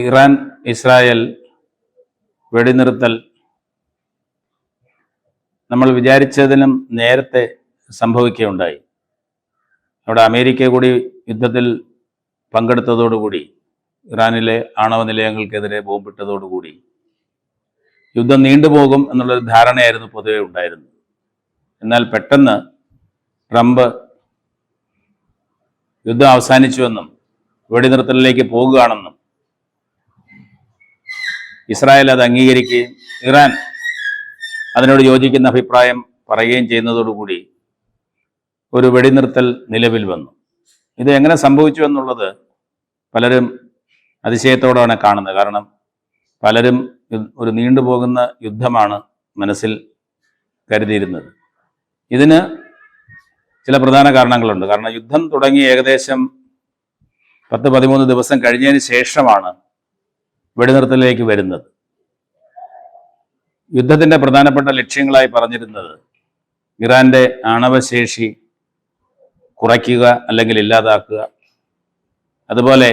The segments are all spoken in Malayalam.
ഇറാൻ ഇസ്രായേൽ വെടിനിർത്തൽ നമ്മൾ വിചാരിച്ചതിനും നേരത്തെ സംഭവിക്കുകയുണ്ടായി. അവിടെ അമേരിക്ക കൂടി യുദ്ധത്തിൽ പങ്കെടുത്തതോടുകൂടി, ഇറാനിലെ ആണവ നിലയങ്ങൾക്കെതിരെ ബോംബിട്ടതോടുകൂടി യുദ്ധം നീണ്ടുപോകും എന്നുള്ളൊരു ധാരണയായിരുന്നു പൊതുവെ ഉണ്ടായിരുന്നത്. എന്നാൽ പെട്ടെന്ന് ട്രംപ് യുദ്ധം അവസാനിച്ചുവെന്നും വെടിനിർത്തലിലേക്ക് പോകുകയാണെന്നും ഇസ്രായേൽ അത് അംഗീകരിക്കുകയും ഇറാൻ അതിനോട് യോജിക്കുന്ന അഭിപ്രായം പറയുകയും ചെയ്യുന്നതോടുകൂടി ഒരു വെടിനിർത്തൽ നിലവിൽ വന്നു. ഇത് എങ്ങനെ സംഭവിച്ചു എന്നുള്ളത് പലരും അതിശയത്തോടെയാണ് കാണുന്നത്. കാരണം പലരും ഒരു നീണ്ടുപോകുന്ന യുദ്ധമാണ് മനസ്സിൽ കരുതിയിരുന്നത്. ഇതിന് ചില പ്രധാന കാരണങ്ങളുണ്ട്. കാരണം യുദ്ധം തുടങ്ങി ഏകദേശം 10-13 ദിവസം കഴിഞ്ഞതിന് ശേഷമാണ് വെടിനിർത്തലിലേക്ക് വരുന്നത്. യുദ്ധത്തിൻ്റെ പ്രധാനപ്പെട്ട ലക്ഷ്യങ്ങളായി പറഞ്ഞിരുന്നത് ഇറാൻ്റെ ആണവശേഷി കുറയ്ക്കുക അല്ലെങ്കിൽ ഇല്ലാതാക്കുക, അതുപോലെ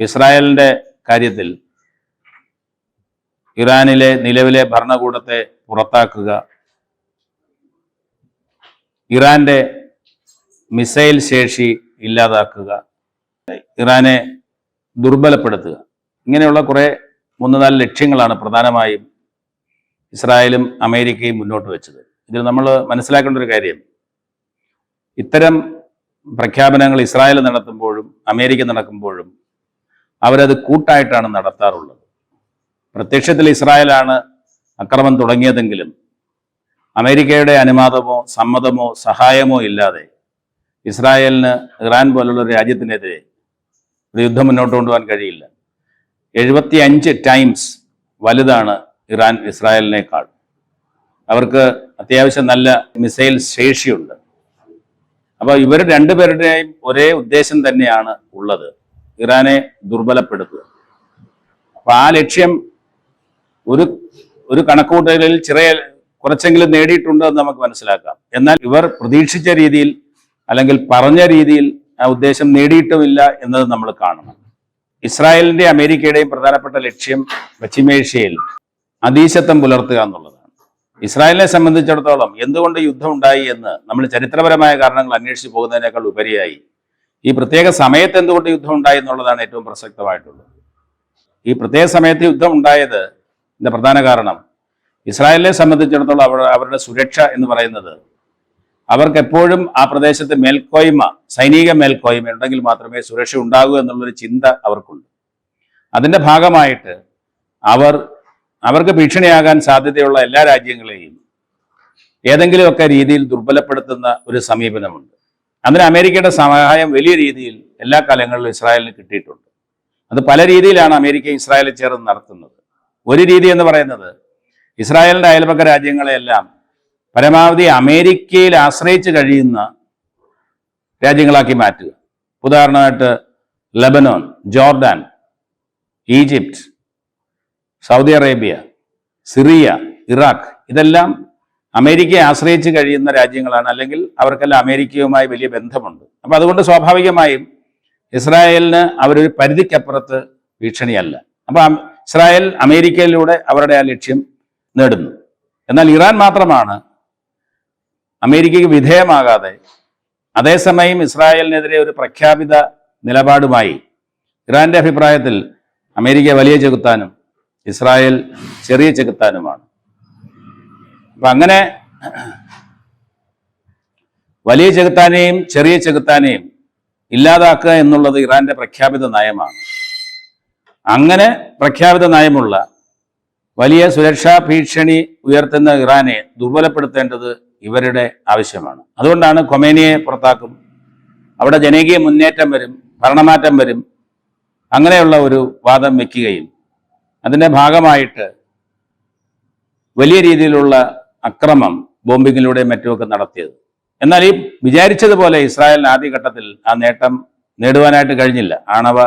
ഇസ്രായേലിൻ്റെ കാര്യത്തിൽ ഇറാനിലെ നിലവിലെ ഭരണകൂടത്തെ പുറത്താക്കുക, ഇറാൻ്റെ മിസൈൽ ശേഷി ഇല്ലാതാക്കുക, ഇറാനെ ദുർബലപ്പെടുത്തുക, ഇങ്ങനെയുള്ള കുറേ 3-4 ലക്ഷ്യങ്ങളാണ് പ്രധാനമായും ഇസ്രായേലും അമേരിക്കയും മുന്നോട്ട് വെച്ചത്. ഇതിൽ നമ്മൾ മനസ്സിലാക്കേണ്ട ഒരു കാര്യം, ഇത്തരം പ്രഖ്യാപനങ്ങൾ ഇസ്രായേൽ നടത്തുമ്പോഴും അമേരിക്ക നടക്കുമ്പോഴും അവരത് കൂട്ടായിട്ടാണ് നടത്താറുള്ളത്. പ്രത്യക്ഷത്തിൽ ഇസ്രായേലാണ് അക്രമം തുടങ്ങിയതെങ്കിലും അമേരിക്കയുടെ അനുവാദമോ സമ്മതമോ സഹായമോ ഇല്ലാതെ ഇസ്രായേലിന് ഇറാൻ പോലുള്ള ഒരു രാജ്യത്തിനെതിരെ ഒരു യുദ്ധം മുന്നോട്ട് കൊണ്ടുപോകാൻ കഴിയില്ല. 75 ടൈംസ് വലുതാണ് ഇറാൻ ഇസ്രായേലിനേക്കാൾ. അവർക്ക് അത്യാവശ്യം നല്ല മിസൈൽ ശേഷിയുണ്ട്. അപ്പോൾ ഇവർ രണ്ടുപേരുടെയും ഒരേ ഉദ്ദേശം തന്നെയാണ് ഉള്ളത്, ഇറാനെ ദുർബലപ്പെടുത്തുക. അപ്പോൾ ആ ലക്ഷ്യം ഒരു കണക്കുകൂട്ടലിൽ കുറച്ചെങ്കിലും നേടിയിട്ടുണ്ട് എന്ന് നമുക്ക് മനസ്സിലാക്കാം. എന്നാൽ ഇവർ പ്രതീക്ഷിച്ച രീതിയിൽ അല്ലെങ്കിൽ പറഞ്ഞ രീതിയിൽ ആ ഉദ്ദേശം നേടിയിട്ടുമില്ല എന്നത് നമ്മൾ കാണണം. ഇസ്രായേലിൻ്റെയും അമേരിക്കയുടെയും പ്രധാനപ്പെട്ട ലക്ഷ്യം പശ്ചിമേഷ്യയിൽ അധീശത്വം പുലർത്തുക എന്നുള്ളതാണ്. ഇസ്രായേലിനെ സംബന്ധിച്ചിടത്തോളം എന്തുകൊണ്ട് യുദ്ധം ഉണ്ടായി എന്ന് നമ്മൾ ചരിത്രപരമായ കാരണങ്ങൾ അന്വേഷിച്ച് പോകുന്നതിനേക്കാൾ ഉപരിയായി ഈ പ്രത്യേക സമയത്ത് എന്തുകൊണ്ട് യുദ്ധം ഉണ്ടായി എന്നുള്ളതാണ് ഏറ്റവും പ്രസക്തമായിട്ടുള്ളത്. ഈ പ്രത്യേക സമയത്ത് യുദ്ധം ഉണ്ടായതിൻ്റെ പ്രധാന കാരണം ഇസ്രായേലിനെ സംബന്ധിച്ചിടത്തോളം അവരുടെ സുരക്ഷ എന്ന് പറയുന്നത്, അവർക്ക് എപ്പോഴും ആ പ്രദേശത്ത് മേൽക്കോയ്മ, സൈനിക മേൽക്കോയ്മ ഉണ്ടെങ്കിൽ മാത്രമേ സുരക്ഷ ഉണ്ടാകൂ എന്നുള്ളൊരു ചിന്ത അവർക്കുണ്ട്. അതിൻ്റെ ഭാഗമായിട്ട് അവർക്ക് ഭീഷണിയാകാൻ സാധ്യതയുള്ള എല്ലാ രാജ്യങ്ങളെയും ഏതെങ്കിലുമൊക്കെ രീതിയിൽ ദുർബലപ്പെടുത്തുന്ന ഒരു സമീപനമുണ്ട്. അതിന് അമേരിക്കയുടെ സഹായം വലിയ രീതിയിൽ എല്ലാ കാലങ്ങളിലും ഇസ്രായേലിന് കിട്ടിയിട്ടുണ്ട്. അത് പല രീതിയിലാണ് അമേരിക്ക ഇസ്രായേലിൽ ചേർന്ന് നടത്തുന്നത്. ഒരു രീതി എന്ന് പറയുന്നത് ഇസ്രായേലിൻ്റെ അയൽപക്ക രാജ്യങ്ങളെയെല്ലാം പരമാവധി അമേരിക്കയിൽ ആശ്രയിച്ച് കഴിയുന്ന രാജ്യങ്ങളാക്കി മാറ്റുക. ഉദാഹരണമായിട്ട് Lebanon, Jordan, Egypt, Saudi Arabia, Syria, Iraq, ഇതെല്ലാം അമേരിക്കയെ ആശ്രയിച്ച് കഴിയുന്ന രാജ്യങ്ങളാണ്, അല്ലെങ്കിൽ അവർക്കെല്ലാം അമേരിക്കയുമായി വലിയ ബന്ധമുണ്ട്. അപ്പം അതുകൊണ്ട് സ്വാഭാവികമായും ഇസ്രായേലിന് അവരൊരു പരിധിക്കപ്പുറത്ത് ഭീഷണിയല്ല. അപ്പം ഇസ്രായേൽ അമേരിക്കയിലൂടെ അവരുടെ ആ ലക്ഷ്യം നേടുന്നു. എന്നാൽ ഇറാൻ മാത്രമാണ് അമേരിക്കയ്ക്ക് വിധേയമാകാതെ അതേസമയം ഇസ്രായേലിനെതിരെ ഒരു പ്രഖ്യാപിത നിലപാടുമായി, ഇറാന്റെ അഭിപ്രായത്തിൽ അമേരിക്ക വലിയ ചെകുത്താനും ഇസ്രായേൽ ചെറിയ ചെകുത്താനുമാണ്. അപ്പം അങ്ങനെ വലിയ ചെകുത്താനെയും ചെറിയ ചെകുത്താനെയും ഇല്ലാതാക്കുക എന്നുള്ളത് ഇറാന്റെ പ്രഖ്യാപിത നയമാണ്. അങ്ങനെ പ്രഖ്യാപിത നയമുള്ള വലിയ സുരക്ഷാ ഭീഷണി ഉയർത്തുന്ന ഇറാനെ ദുർബലപ്പെടുത്തേണ്ടത് ഇവരുടെ ആവശ്യമാണ്. അതുകൊണ്ടാണ് ഖൊമേനിയെ പുറത്താക്കും, അവിടെ ജനകീയ മുന്നേറ്റം വരും, ഭരണമാറ്റം വരും, അങ്ങനെയുള്ള ഒരു വാദം വയ്ക്കുകയും അതിൻ്റെ ഭാഗമായിട്ട് വലിയ രീതിയിലുള്ള അക്രമം ബോംബിങ്ങിലൂടെയും മറ്റുമൊക്കെ നടത്തിയത്. എന്നാൽ ഈ വിചാരിച്ചതുപോലെ ഇസ്രായേലിന് ആദ്യഘട്ടത്തിൽ ആ നേട്ടം നേടുവാനായിട്ട് കഴിഞ്ഞില്ല. ആണവ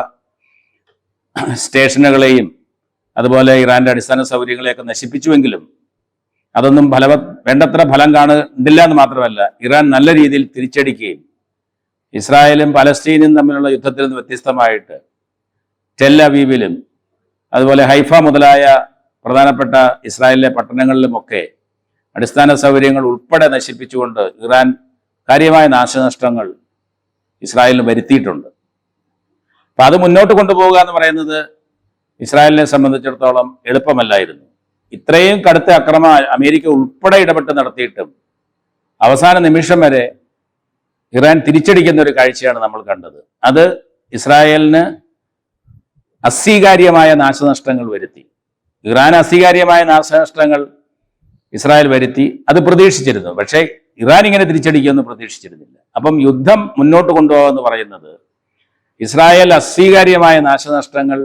സ്റ്റേഷനുകളെയും അതുപോലെ ഇറാന്റെ അടിസ്ഥാന സൗകര്യങ്ങളെയൊക്കെ നശിപ്പിച്ചുവെങ്കിലും അതൊന്നും വേണ്ടത്ര ഫലം കണ്ടില്ല എന്ന് മാത്രമല്ല, ഇറാൻ നല്ല രീതിയിൽ തിരിച്ചടിക്കുകയും ഇസ്രായേലും പലസ്തീനും തമ്മിലുള്ള യുദ്ധത്തിൽ നിന്ന് വ്യത്യസ്തമായിട്ട് ടെൽ അവീവിലും അതുപോലെ ഹൈഫ മുതലായ പ്രധാനപ്പെട്ട ഇസ്രായേലിലെ പട്ടണങ്ങളിലുമൊക്കെ അടിസ്ഥാന സൗകര്യങ്ങൾ ഉൾപ്പെടെ നശിപ്പിച്ചുകൊണ്ട് ഇറാൻ കാര്യമായ നാശനഷ്ടങ്ങൾ ഇസ്രായേലിന് വരുത്തിയിട്ടുണ്ട്. അപ്പം അത് മുന്നോട്ട് കൊണ്ടുപോകുക എന്ന് പറയുന്നത് ഇസ്രായേലിനെ സംബന്ധിച്ചിടത്തോളം എളുപ്പമല്ലായിരുന്നു. ഇത്രയും കടുത്ത അക്രമം അമേരിക്ക ഉൾപ്പെടെ ഇടപെട്ട് നടത്തിയിട്ടും അവസാന നിമിഷം വരെ ഇറാൻ തിരിച്ചടിക്കുന്ന ഒരു കാഴ്ചയാണ് നമ്മൾ കണ്ടത്. അത് ഇസ്രായേലിന് അസ്വീകാര്യമായ നാശനഷ്ടങ്ങൾ വരുത്തി. ഇറാൻ അസ്വീകാര്യമായ നാശനഷ്ടങ്ങൾ ഇസ്രായേൽ വരുത്തി. അത് പ്രതീക്ഷിച്ചിരുന്നു, പക്ഷേ ഇറാൻ ഇങ്ങനെ തിരിച്ചടിക്കുമെന്ന് പ്രതീക്ഷിച്ചിരുന്നില്ല. അപ്പം യുദ്ധം മുന്നോട്ട് കൊണ്ടുപോകുമെന്ന് പറയുന്നത് ഇസ്രായേൽ അസ്വീകാര്യമായ നാശനഷ്ടങ്ങൾ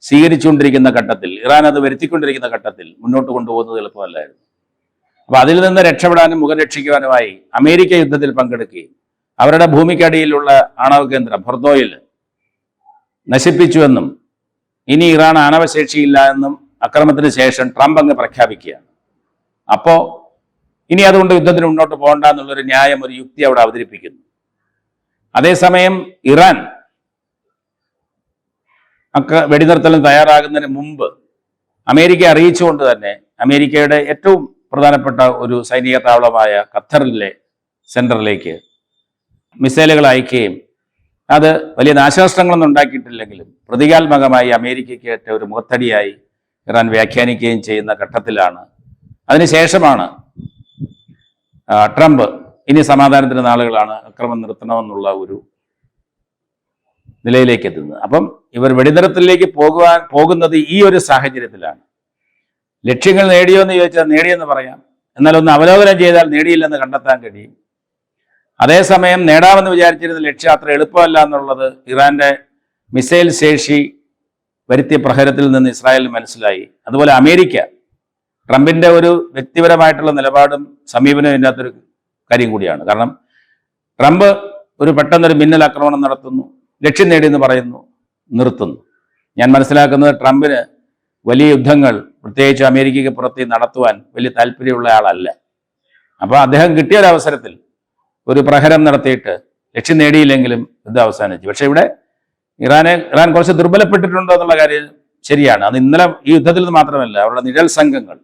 സ്വീകരിച്ചുകൊണ്ടിരിക്കുന്ന ഘട്ടത്തിൽ, ഇറാൻ അത് വരുത്തിക്കൊണ്ടിരിക്കുന്ന ഘട്ടത്തിൽ മുന്നോട്ട് കൊണ്ടുപോകുന്നത് എളുപ്പമല്ലായിരുന്നു. അപ്പൊ അതിൽ നിന്ന് രക്ഷപ്പെടാനും മുഖം രക്ഷിക്കുവാനുമായി അമേരിക്ക യുദ്ധത്തിൽ പങ്കെടുക്കുകയും അവരുടെ ഭൂമിക്കടിയിലുള്ള ആണവ കേന്ദ്രം ഫൊർദോയിൽ നശിപ്പിച്ചുവെന്നും ഇനി ഇറാൻ ആണവശേഷിയില്ല എന്നും അക്രമത്തിന് ശേഷം ട്രംപ് അങ്ങ് പ്രഖ്യാപിക്കുകയാണ്. അപ്പോൾ ഇനി അതുകൊണ്ട് യുദ്ധത്തിന് മുന്നോട്ട് പോകണ്ട എന്നുള്ളൊരു ന്യായം, ഒരു യുക്തി അവിടെ അവതരിപ്പിക്കുന്നു. അതേസമയം ഇറാൻ വെടിനിർത്തലിന് തയ്യാറാകുന്നതിന് മുമ്പ് അമേരിക്ക അറിയിച്ചുകൊണ്ട് തന്നെ അമേരിക്കയുടെ ഏറ്റവും പ്രധാനപ്പെട്ട ഒരു സൈനിക താവളമായ ഖത്തറിലെ സെന്ററിലേക്ക് മിസൈലുകൾ അയക്കുകയും അത് വലിയ നാശനഷ്ടങ്ങളൊന്നും ഉണ്ടാക്കിയിട്ടില്ലെങ്കിലും പ്രതീകാത്മകമായി അമേരിക്കയ്ക്ക് ഏറ്റ ഒരു മുഖത്തടിയായി ഇറാൻ വ്യാഖ്യാനിക്കുകയും ചെയ്യുന്ന ഘട്ടത്തിലാണ്, അതിനുശേഷമാണ് ട്രംപ് ഇനി സമാധാനത്തിന് നാളുകളാണ്, അക്രമം നിർത്തണമെന്നുള്ള ഒരു നിലയിലേക്ക് എത്തുന്നത്. അപ്പം ഇവർ വെടിനിർത്തലിലേക്ക് പോകുന്നത് ഈ ഒരു സാഹചര്യത്തിലാണ്. ലക്ഷ്യങ്ങൾ നേടിയോ എന്ന് ചോദിച്ചാൽ നേടിയെന്ന് പറയാം, എന്നാൽ ഒന്ന് അവലോകനം ചെയ്താൽ നേടിയില്ലെന്ന് കണ്ടെത്താൻ കഴിയും. അതേസമയം നേടാമെന്ന് വിചാരിച്ചിരുന്ന ലക്ഷ്യം അത്ര എളുപ്പമല്ല എന്നുള്ളത് ഇറാന്റെ മിസൈൽ ശേഷി വരുത്തിയ പ്രഹരത്തിൽ നിന്ന് ഇസ്രായേലിന് മനസ്സിലായി. അതുപോലെ അമേരിക്ക ട്രംപിന്റെ ഒരു വ്യക്തിപരമായിട്ടുള്ള നിലപാടും സമീപനവും ഇതിനകത്തൊരു കാര്യം കൂടിയാണ്. കാരണം ട്രംപ് ഒരു പെട്ടെന്നൊരു മിന്നൽ ആക്രമണം നടത്തുന്നു, ലക്ഷ്യം നേടിയെന്ന് പറയുന്നു, നിർത്തുന്നു. ഞാൻ മനസ്സിലാക്കുന്നത് ട്രംപിന് വലിയ യുദ്ധങ്ങൾ പ്രത്യേകിച്ച് അമേരിക്കയ്ക്ക് പുറത്ത് നടത്തുവാൻ വലിയ താല്പര്യമുള്ള ആളല്ല. അപ്പോൾ അദ്ദേഹം കിട്ടിയ ഒരു അവസരത്തിൽ ഒരു പ്രഹരം നടത്തിയിട്ട് ലക്ഷ്യം നേടിയില്ലെങ്കിലും യുദ്ധം അവസാനിച്ചു. പക്ഷെ ഇവിടെ ഇറാൻ കുറച്ച് ദുർബലപ്പെട്ടിട്ടുണ്ടോ എന്നുള്ള കാര്യം ശരിയാണ്. അത് ഇന്നലെ ഈ യുദ്ധത്തിൽ നിന്ന് മാത്രമല്ല, അവരുടെ നിഴൽ സംഘങ്ങൾ,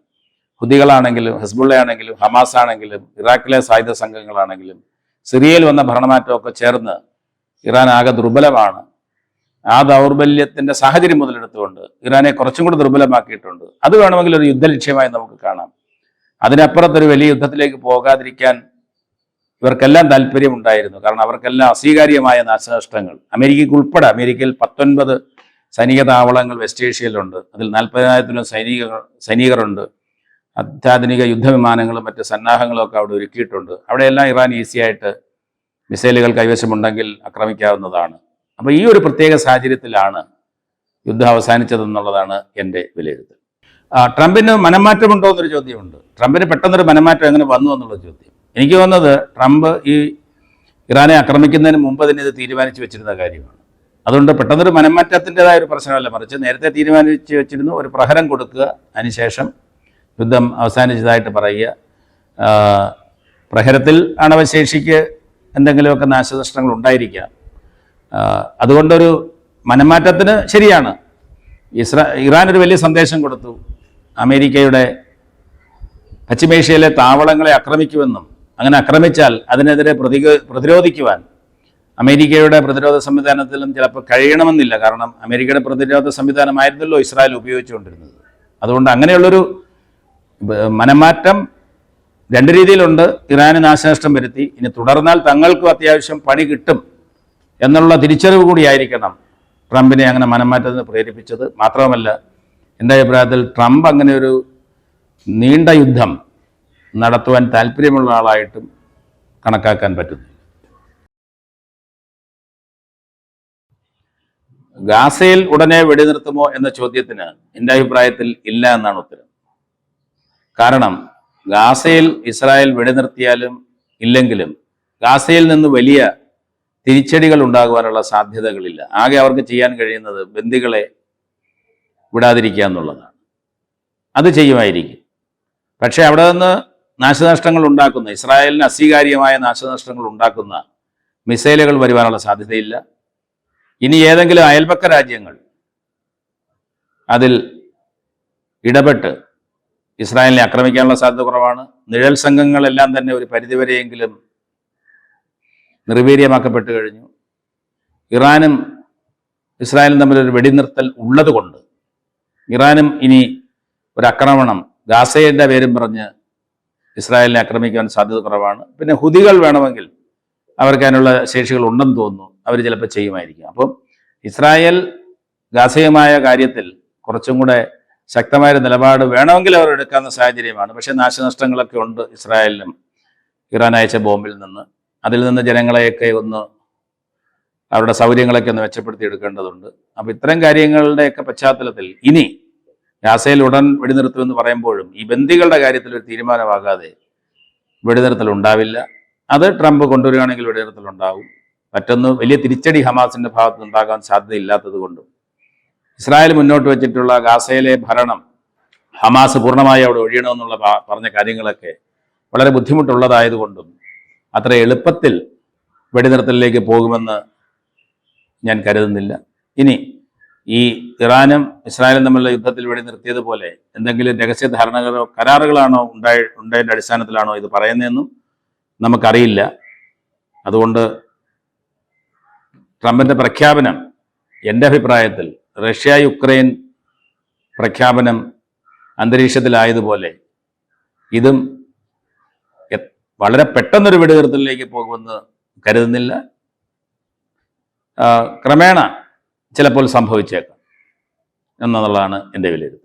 ഹുദികളാണെങ്കിലും ഹെസ്ബുള്ള ആണെങ്കിലും ഹമാസ് ആണെങ്കിലും ഇറാഖിലെ സായുധ സംഘങ്ങളാണെങ്കിലും സിറിയയിൽ വന്ന ഭരണമാറ്റമൊക്കെ ചേർന്ന് ഇറാൻ ആകെ ദുർബലമാണ്. ആ ദൗർബല്യത്തിന്റെ സാഹചര്യം മുതലെടുത്തുകൊണ്ട് ഇറാനെ കുറച്ചും കൂടി ദുർബലമാക്കിയിട്ടുണ്ട്. അത് വേണമെങ്കിൽ ഒരു യുദ്ധലക്ഷ്യമായി നമുക്ക് കാണാം. അതിനപ്പുറത്തൊരു വലിയ യുദ്ധത്തിലേക്ക് പോകാതിരിക്കാൻ ഇവർക്കെല്ലാം താല്പര്യമുണ്ടായിരുന്നു. കാരണം അവർക്കെല്ലാം അസ്വീകാര്യമായ നാശനഷ്ടങ്ങൾ, അമേരിക്കയ്ക്ക് ഉൾപ്പെടെ, അമേരിക്കയിൽ 19 സൈനിക താവളങ്ങൾ വെസ്റ്റ് ഏഷ്യയിലുണ്ട്. അതിൽ 40,000-ത്തിലും സൈനികരുണ്ട്. അത്യാധുനിക യുദ്ധവിമാനങ്ങളും മറ്റ് സന്നാഹങ്ങളും ഒക്കെ അവിടെ ഒരുക്കിയിട്ടുണ്ട്. അവിടെയെല്ലാം ഇറാൻ ഈസിയായിട്ട് മിസൈലുകൾ കൈവശമുണ്ടെങ്കിൽ ആക്രമിക്കാവുന്നതാണ്. അപ്പോൾ ഈ ഒരു പ്രത്യേക സാഹചര്യത്തിലാണ് യുദ്ധം അവസാനിച്ചതെന്നുള്ളതാണ് എൻ്റെ വിലയിരുത്തൽ. ട്രംപിന് മനംമാറ്റമുണ്ടോ എന്നൊരു ചോദ്യമുണ്ട്. ട്രംപിന് പെട്ടെന്നൊരു മനംമാറ്റം എങ്ങനെ വന്നു എന്നുള്ള ചോദ്യം. എനിക്ക് തോന്നുന്നത് ട്രംപ് ഈ ഇറാനെ ആക്രമിക്കുന്നതിന് മുമ്പ് തന്നെ ഇത് തീരുമാനിച്ചു വെച്ചിരുന്ന കാര്യമാണ്. അതുകൊണ്ട് പെട്ടെന്നൊരു മനംമാറ്റത്തിൻ്റെതായ ഒരു പ്രശ്നമല്ല, മറിച്ച് നേരത്തെ തീരുമാനിച്ചു വെച്ചിരുന്നു, ഒരു പ്രഹരം കൊടുക്കുക, അതിനുശേഷം യുദ്ധം അവസാനിച്ചതായിട്ട് പറയുക. പ്രഹരത്തിൽ അണവശേഷിക്ക് എന്തെങ്കിലുമൊക്കെ നാശനഷ്ടങ്ങൾ ഉണ്ടായിരിക്കാം. അതുകൊണ്ടൊരു മനംമാറ്റത്തിന് ശരിയാണ്. ഇറാൻ ഒരു വലിയ സന്ദേശം കൊടുത്തു, അമേരിക്കയുടെ പശ്ചിമേഷ്യയിലെ താവളങ്ങളെ ആക്രമിക്കുമെന്നും അങ്ങനെ ആക്രമിച്ചാൽ അതിനെതിരെ പ്രതിരോധിക്കുവാൻ അമേരിക്കയുടെ പ്രതിരോധ സംവിധാനത്തിലും ചിലപ്പോൾ കഴിയണമെന്നില്ല. കാരണം അമേരിക്കയുടെ പ്രതിരോധ സംവിധാനമായിരുന്നല്ലോ ഇസ്രായേൽ ഉപയോഗിച്ചുകൊണ്ടിരുന്നത്. അതുകൊണ്ട് അങ്ങനെയുള്ളൊരു മനംമാറ്റം രണ്ട് രീതിയിലുണ്ട്. ഇറാന് നാശനഷ്ടം വരുത്തി, ഇനി തുടർന്നാൽ തങ്ങൾക്കും അത്യാവശ്യം പണി കിട്ടും എന്നുള്ള തിരിച്ചറിവ് കൂടിയായിരിക്കണം ട്രംപിനെ അങ്ങനെ മനംമാറ്റത്തിന് പ്രേരിപ്പിച്ചത്. മാത്രമല്ല, എൻ്റെ അഭിപ്രായത്തിൽ ട്രംപ് അങ്ങനെ ഒരു നീണ്ട യുദ്ധം നടത്തുവാൻ താല്പര്യമുള്ള ആളായിട്ടും കണക്കാക്കാൻ പറ്റുന്നു. ഗാസയിൽ ഉടനെ വെടിനിർത്തുമോ എന്ന ചോദ്യത്തിന് എൻ്റെ അഭിപ്രായത്തിൽ ഇല്ല എന്നാണ് ഉത്തരം. കാരണം ഗാസയിൽ ഇസ്രായേൽ വെടിനിർത്തിയാലും ഇല്ലെങ്കിലും ഗാസയിൽ നിന്ന് വലിയ തിരിച്ചടികൾ ഉണ്ടാകുവാനുള്ള സാധ്യതകളില്ല. ആകെ അവർക്ക് ചെയ്യാൻ കഴിയുന്നത് ബന്ദികളെ വിടാതിരിക്കുക എന്നുള്ളതാണ്. അത് ചെയ്യുമായിരിക്കും. പക്ഷേ അവിടെ നിന്ന് നാശനഷ്ടങ്ങൾ ഉണ്ടാക്കുന്ന, ഇസ്രായേലിന് അസ്വീകാര്യമായ നാശനഷ്ടങ്ങൾ ഉണ്ടാക്കുന്ന മിസൈലുകൾ വരുവാനുള്ള സാധ്യതയില്ല. ഇനി ഏതെങ്കിലും അയൽപക്ക രാജ്യങ്ങൾ അതിൽ ഇടപെട്ട് ഇസ്രായേലിനെ ആക്രമിക്കാനുള്ള സാധ്യത കുറവാണ്. നിഴൽ സംഘങ്ങളെല്ലാം തന്നെ ഒരു പരിധിവരെയെങ്കിലും നിർവീര്യമാക്കപ്പെട്ടു കഴിഞ്ഞു. ഇറാനും ഇസ്രായേലും തമ്മിലൊരു വെടിനിർത്തൽ ഉള്ളതുകൊണ്ട് ഇറാനും ഇനി ഒരു ആക്രമണം ഗാസയുടെ പേരും പറഞ്ഞ് ഇസ്രായേലിനെ ആക്രമിക്കാൻ സാധ്യത കുറവാണ്. പിന്നെ ഹുതികൾ വേണമെങ്കിൽ അവർക്ക് അതിനുള്ള ശേഷികൾ ഉണ്ടെന്ന് തോന്നുന്നു, അവർ ചിലപ്പോൾ ചെയ്യുമായിരിക്കും. അപ്പം ഇസ്രായേൽ ഗാസയുമായ കാര്യത്തിൽ കുറച്ചും കൂടെ ശക്തമായ നിലപാട് വേണമെങ്കിൽ അവർ എടുക്കാവുന്ന സാഹചര്യമാണ്. പക്ഷേ നാശനഷ്ടങ്ങളൊക്കെ ഉണ്ട് ഇസ്രായേലിനും ഇറാൻ അയച്ച ബോംബിൽ നിന്ന്. അതിൽ നിന്ന് ജനങ്ങളെയൊക്കെ ഒന്ന് അവരുടെ സൗകര്യങ്ങളൊക്കെ ഒന്ന് മെച്ചപ്പെടുത്തി എടുക്കേണ്ടതുണ്ട്. അപ്പോൾ ഇത്തരം കാര്യങ്ങളുടെയൊക്കെ പശ്ചാത്തലത്തിൽ ഇനി ഗാസയിൽ ഉടൻ വെടിനിർത്തുമെന്ന് പറയുമ്പോഴും ഈ ബന്ദികളുടെ കാര്യത്തിൽ ഒരു തീരുമാനമാകാതെ വെടിനിർത്തൽ ഉണ്ടാവില്ല. അത് ട്രംപ് കൊണ്ടുവരികയാണെങ്കിൽ വെടിനിർത്തൽ ഉണ്ടാവും. മറ്റൊന്ന്, വലിയ തിരിച്ചടി ഹമാസിന്റെ ഭാഗത്ത് ഉണ്ടാകാൻ സാധ്യതയില്ലാത്തത് കൊണ്ടും ഇസ്രായേൽ മുന്നോട്ട് വെച്ചിട്ടുള്ള ഗാസയിലെ ഭരണം ഹമാസ് പൂർണ്ണമായി അവിടെ ഒഴിയണമെന്നുള്ള പറഞ്ഞ കാര്യങ്ങളൊക്കെ വളരെ ബുദ്ധിമുട്ടുള്ളതായതുകൊണ്ടും അത്ര എളുപ്പത്തിൽ വെടിനിർത്തലിലേക്ക് പോകുമെന്ന് ഞാൻ കരുതുന്നില്ല. ഇനി ഈ ഇറാനും ഇസ്രായേലും തമ്മിലുള്ള യുദ്ധത്തിൽ വെടിനിർത്തിയതുപോലെ എന്തെങ്കിലും രഹസ്യ ധാരണകളോ കരാറുകളാണോ ഉണ്ടായതിൻ്റെ അടിസ്ഥാനത്തിലാണോ ഇത് പറയുന്നതെന്നും നമുക്കറിയില്ല. അതുകൊണ്ട് ട്രംപിൻ്റെ പ്രഖ്യാപനം എൻ്റെ അഭിപ്രായത്തിൽ റഷ്യ യുക്രൈൻ പ്രഖ്യാപനം അന്തരീക്ഷത്തിലായതുപോലെ ഇതും വളരെ പെട്ടെന്നൊരു വെടിനിർത്തലിലേക്ക് പോകുമെന്ന് കരുതുന്നില്ല. ക്രമേണ ചിലപ്പോൾ സംഭവിച്ചേക്കാം എന്നുള്ളതാണ് എൻ്റെ വിലയിരുത്തൽ.